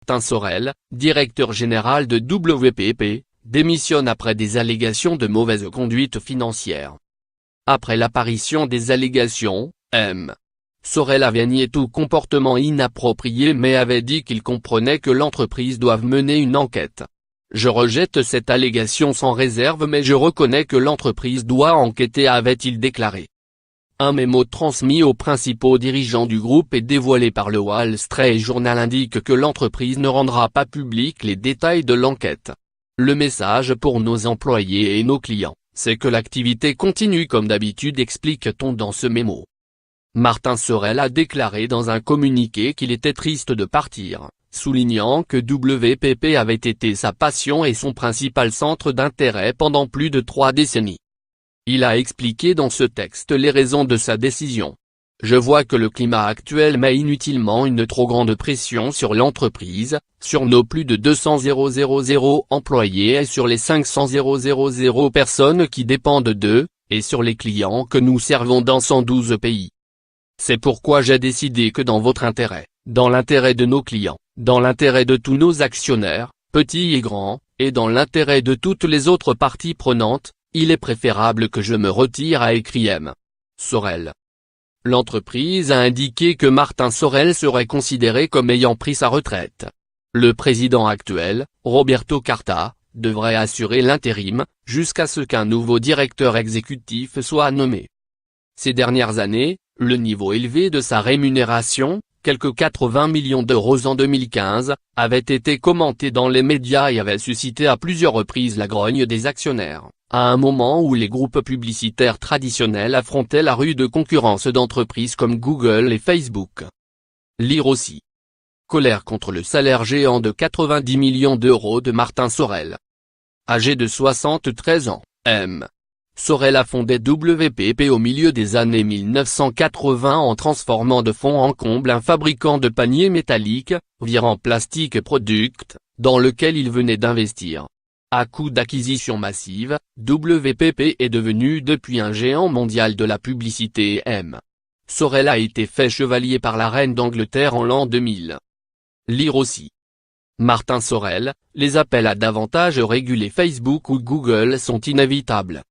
Martin Sorel, directeur général de WPP, démissionne après des allégations de mauvaise conduite financière. Après l'apparition des allégations, M. Sorel avait nié tout comportement inapproprié mais avait dit qu'il comprenait que l'entreprise doive mener une enquête. Je rejette cette allégation sans réserve mais je reconnais que l'entreprise doit enquêter, avait-il déclaré. Un mémo transmis aux principaux dirigeants du groupe et dévoilé par le Wall Street Journal indique que l'entreprise ne rendra pas publics les détails de l'enquête. Le message pour nos employés et nos clients, c'est que l'activité continue comme d'habitude, explique-t-on dans ce mémo. Martin Sorel a déclaré dans un communiqué qu'il était triste de partir, soulignant que WPP avait été sa passion et son principal centre d'intérêt pendant plus de 3 décennies. Il a expliqué dans ce texte les raisons de sa décision. Je vois que le climat actuel met inutilement une trop grande pression sur l'entreprise, sur nos plus de 200 000 employés et sur les 500 000 personnes qui dépendent d'eux, et sur les clients que nous servons dans 112 pays. C'est pourquoi j'ai décidé que dans votre intérêt, dans l'intérêt de nos clients, dans l'intérêt de tous nos actionnaires, petits et grands, et dans l'intérêt de toutes les autres parties prenantes, il est préférable que je me retire, a écrit M. Sorel. L'entreprise a indiqué que Martin Sorel serait considéré comme ayant pris sa retraite. Le président actuel, Roberto Carta, devrait assurer l'intérim, jusqu'à ce qu'un nouveau directeur exécutif soit nommé. Ces dernières années, le niveau élevé de sa rémunération, quelques 80 millions d'euros en 2015, avait été commenté dans les médias et avait suscité à plusieurs reprises la grogne des actionnaires, à un moment où les groupes publicitaires traditionnels affrontaient la rude concurrence d'entreprises comme Google et Facebook. Lire aussi. Colère contre le salaire géant de 90 millions d'euros de Martin Sorel. Âgé de 73 ans, M. Sorel a fondé WPP au milieu des années 1980 en transformant de fond en comble un fabricant de paniers métalliques, Virant Plastic Product, dans lequel il venait d'investir. À coup d'acquisition massive, WPP est devenu depuis un géant mondial de la publicité. M. Sorel a été fait chevalier par la reine d'Angleterre en l'an 2000. Lire aussi. Martin Sorel, les appels à davantage réguler Facebook ou Google sont inévitables.